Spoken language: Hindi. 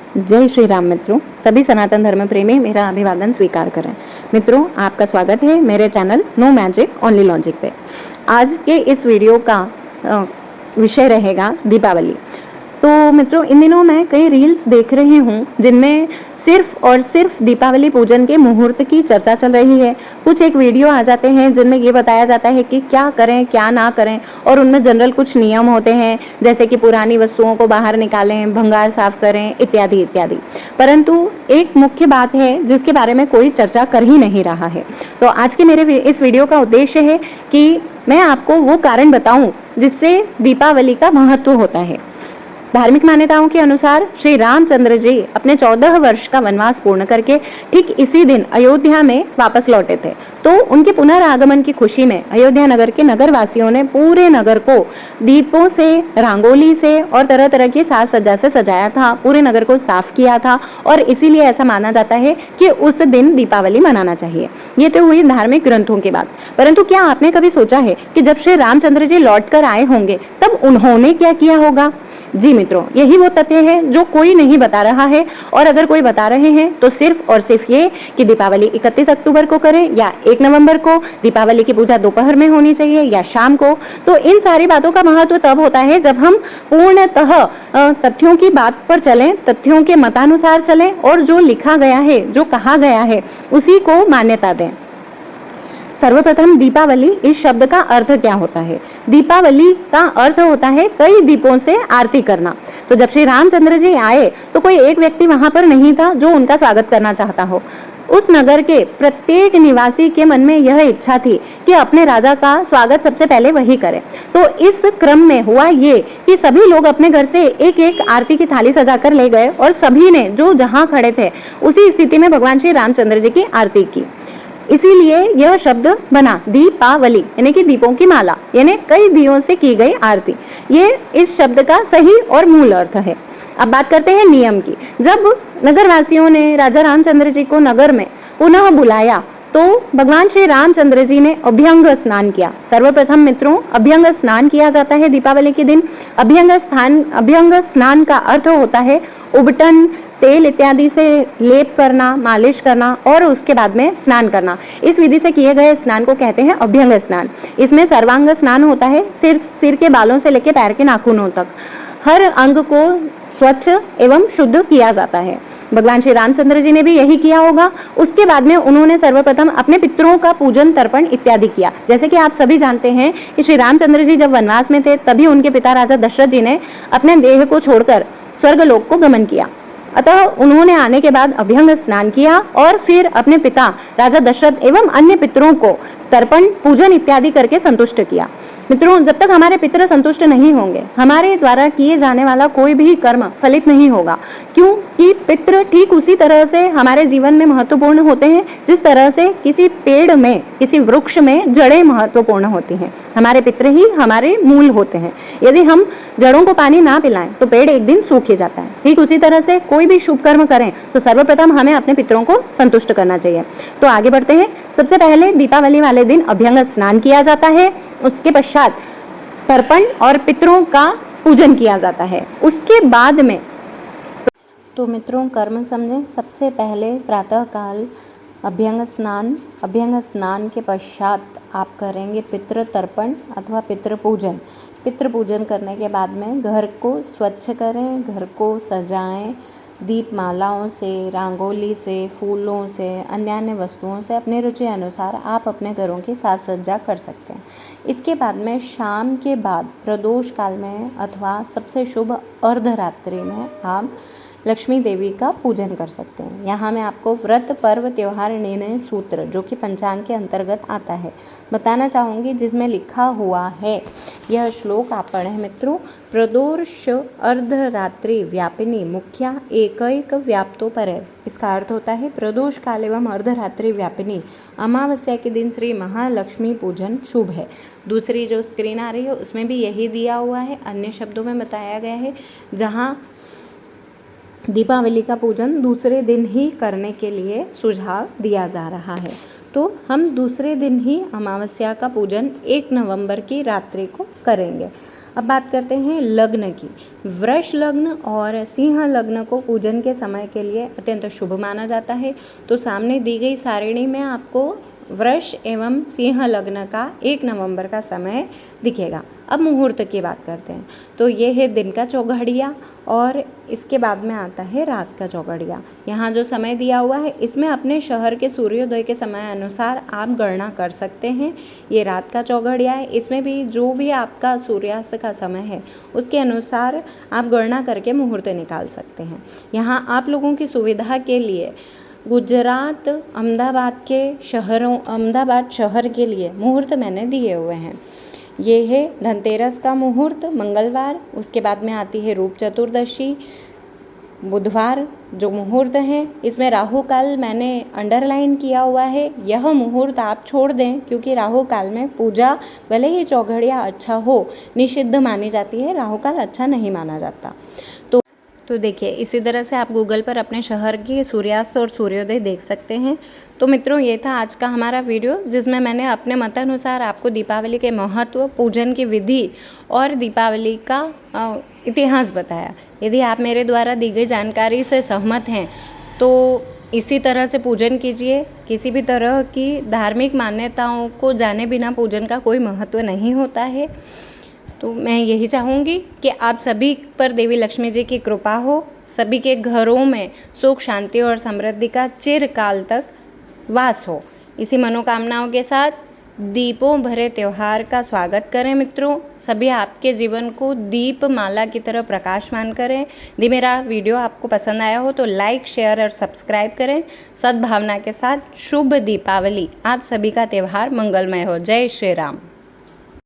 जय श्री राम मित्रों, सभी सनातन धर्म प्रेमी मेरा अभिवादन स्वीकार करें। मित्रों, आपका स्वागत है मेरे channel no magic only logic पे। आज के इस वीडियो का विषय रहेगा दीपावली। तो मित्रों, इन दिनों मैं कई रील्स देख रही हूँ जिनमें सिर्फ और सिर्फ दीपावली पूजन के मुहूर्त की चर्चा चल रही है। कुछ एक वीडियो आ जाते हैं जिनमें ये बताया जाता है कि क्या करें क्या ना करें, और उनमें जनरल कुछ नियम होते हैं, जैसे कि पुरानी वस्तुओं को बाहर निकालें, भंगार साफ करें, इत्यादि इत्यादि। परंतु एक मुख्य बात है जिसके बारे में कोई चर्चा कर ही नहीं रहा है। तो आज के मेरे इस वीडियो का उद्देश्य है कि मैं आपको वो कारण बताऊं जिससे दीपावली का महत्व होता है। धार्मिक मान्यताओं के अनुसार श्री रामचंद्र जी अपने 14 वर्ष का वनवास पूर्ण करके ठीक इसी दिन अयोध्या में वापस लौटे थे। तो उनके पुनरागमन की खुशी में अयोध्या नगर के नगर वासियों ने पूरे नगर को दीपों से, रंगोली से और तरह तरह की साज सज्जा से सजाया था, पूरे नगर को साफ किया था, और इसीलिए ऐसा माना जाता है कि उस दिन दीपावली मनाना चाहिए। ये तो हुई धार्मिक ग्रंथों की बात। परंतु क्या आपने कभी सोचा है कि जब श्री रामचंद्र जी लौट कर आए होंगे तब उन्होंने क्या किया होगा? जी मित्रों, यही वो तथ्य है जो कोई नहीं बता रहा है, और अगर कोई बता रहे हैं तो सिर्फ और सिर्फ ये कि दीपावली 31 अक्टूबर को करें या 1 नवंबर को, दीपावली की पूजा दोपहर में होनी चाहिए या शाम को। तो इन सारी बातों का महत्व तब होता है जब हम पूर्णतः तथ्यों की बात पर चलें, तथ्यों के मतानुसार चलें, और जो लिखा गया है, जो कहा गया है, उसी को मान्यता दें। सर्वप्रथम दीपावली इस शब्द का अर्थ क्या होता है? दीपावली का अर्थ होता है कई दीपों से आरती करना। तो जब श्री रामचंद्र जी आए तो कोई एक व्यक्ति वहां पर नहीं था जो उनका स्वागत करना चाहता हो। उस नगर के प्रत्येक निवासी के मन में यह इच्छा थी कि अपने राजा का स्वागत सबसे पहले वही करे। तो इस क्रम में हुआ ये कि सभी लोग अपने घर से एक एक आरती की थाली सजाकर ले गए, और सभी ने जो जहां खड़े थे उसी स्थिति में भगवान श्री रामचंद्र जी की आरती की। इसीलिए यह शब्द बना दीपावली, यानी कि दीपों की माला, यानी कई दियों से की गई आरती। ये इस शब्द का सही और मूल अर्थ है। अब बात करते हैं नियम की। जब नगरवासियों ने राजा रामचंद्र जी को नगर में पुनः बुलाया तो भगवान श्री रामचंद्र जी ने अभ्यंग स्नान किया। सर्वप्रथम मित्रों, अभ्यंग स्नान किया जाता है दीपावली के दिन। अभ्यंग स्नान का अर्थ होता है उबटन, तेल इत्यादि से लेप करना, मालिश करना और उसके बाद में स्नान करना। इस विधि से किए गए स्नान को कहते हैं अभ्यंग स्नान। इसमें सर्वांग स्नान होता है, सिर के बालों से लेकर पैर के नाखूनों तक हर अंग को स्वच्छ एवं शुद्ध किया जाता है। भगवान श्री रामचंद्र जी ने भी यही किया होगा। उसके बाद में उन्होंने सर्वप्रथम अपने पितरों का पूजन, तर्पण इत्यादि किया। जैसे कि आप सभी जानते हैं कि श्री रामचंद्र जी जब वनवास में थे तभी उनके पिता राजा दशरथ जी ने अपने देह को छोड़कर स्वर्गलोक को गमन किया। अतः उन्होंने आने के बाद अभ्यंग स्नान किया और फिर अपने पिता राजा दशरथ एवं अन्य पितरों को तर्पण, पूजन इत्यादि करके संतुष्ट किया। मित्रों, जब तक हमारे पितर संतुष्ट नहीं होंगे, हमारे द्वारा किए जाने वाला कोई भी कर्म फलित नहीं होगा। क्यों? कि पितृ ठीक उसी तरह से हमारे जीवन में महत्वपूर्ण होते हैं जिस तरह से किसी पेड़ में, किसी वृक्ष में जड़ें महत्वपूर्ण होती हैं। हमारे पितृ ही हमारे मूल होते हैं। यदि हम जड़ों को पानी ना पिलाएं तो पेड़ एक दिन सूख जाता है। ठीक उसी तरह से कोई भी शुभ कर्म करें तो सर्वप्रथम हमें अपने पितरों को संतुष्ट करना चाहिए। तो आगे बढ़ते हैं। सबसे पहले दीपावली वाले दिन अभ्यंग स्नान किया जाता है। उसके पश्चात तर्पण और पितरों का पूजन किया जाता है। उसके बाद में तो मित्रों, कर्म समझें। सबसे पहले प्रातःकाल अभ्यंग स्नान के पश्चात आप करेंगे पितृ तर्पण अथवा पितृ पूजन। पितृ पूजन करने के बाद में घर को स्वच्छ करें, घर को सजाएं, दीप मालाओं से, रंगोली से, फूलों से, अन्य वस्तुओं से अपने रुचि अनुसार आप अपने घरों की साज सज्जा कर सकते हैं। इसके बाद में शाम के बाद प्रदोष काल में अथवा सबसे शुभ अर्धरात्रि में आप लक्ष्मी देवी का पूजन कर सकते हैं। यहाँ मैं आपको व्रत, पर्व, त्योहार, निर्णय सूत्र, जो कि पंचांग के अंतर्गत आता है, बताना चाहूँगी, जिसमें लिखा हुआ है। यह श्लोक आप पढ़ें मित्रों। प्रदोष अर्धरात्रि व्यापिनी मुख्या एकैक व्याप्तो पर है। इसका अर्थ होता है प्रदोष काल एवं अर्धरात्रि व्यापिनी अमावस्या के दिन श्री महालक्ष्मी पूजन शुभ है। दूसरी जो स्क्रीन आ रही है उसमें भी यही दिया हुआ है, अन्य शब्दों में बताया गया है, जहाँ दीपावली का पूजन दूसरे दिन ही करने के लिए सुझाव दिया जा रहा है। तो हम दूसरे दिन ही अमावस्या का पूजन 1 नवंबर की रात्रि को करेंगे। अब बात करते हैं लग्न की। वृष लग्न और सिंह लग्न को पूजन के समय के लिए अत्यंत शुभ माना जाता है। तो सामने दी गई सारिणी में आपको वृष एवं सिंह लग्न का 1 नवंबर का समय दिखेगा। अब मुहूर्त की बात करते हैं। तो ये है दिन का चौघड़िया और इसके बाद में आता है रात का चौघड़िया। यहाँ जो समय दिया हुआ है इसमें अपने शहर के सूर्योदय के समय अनुसार आप गणना कर सकते हैं। ये रात का चौघड़िया है, इसमें भी जो भी आपका सूर्यास्त का समय है उसके अनुसार आप गणना करके मुहूर्त निकाल सकते हैं। यहाँ आप लोगों की सुविधा के लिए गुजरात अहमदाबाद शहर के लिए मुहूर्त मैंने दिए हुए हैं। ये है धनतेरस का मुहूर्त मंगलवार, उसके बाद में आती है रूप चतुर्दशी बुधवार जो मुहूर्त है। इसमें राहु काल मैंने अंडरलाइन किया हुआ है। यह मुहूर्त आप छोड़ दें क्योंकि राहु काल में पूजा भले ही चौघड़िया अच्छा हो निषिद्ध मानी जाती है, राहु काल अच्छा नहीं माना जाता। तो देखिए इसी तरह से आप गूगल पर अपने शहर की सूर्यास्त और सूर्योदय देख सकते हैं। तो मित्रों ये था आज का हमारा वीडियो जिसमें मैंने अपने मतानुसार आपको दीपावली के महत्व, पूजन की विधि और दीपावली का इतिहास बताया। यदि आप मेरे द्वारा दी गई जानकारी से सहमत हैं तो इसी तरह से पूजन कीजिए। किसी भी तरह की धार्मिक मान्यताओं को जाने बिना पूजन का कोई महत्व नहीं होता है। तो मैं यही चाहूँगी कि आप सभी पर देवी लक्ष्मी जी की कृपा हो, सभी के घरों में सुख शांति और समृद्धि का चिरकाल तक वास हो। इसी मनोकामनाओं के साथ दीपों भरे त्यौहार का स्वागत करें मित्रों। सभी आपके जीवन को दीप माला की तरह प्रकाशमान करें। यदि मेरा वीडियो आपको पसंद आया हो तो लाइक, शेयर और सब्सक्राइब करें। सद्भावना के साथ शुभ दीपावली। आप सभी का त्यौहार मंगलमय हो। जय श्री राम।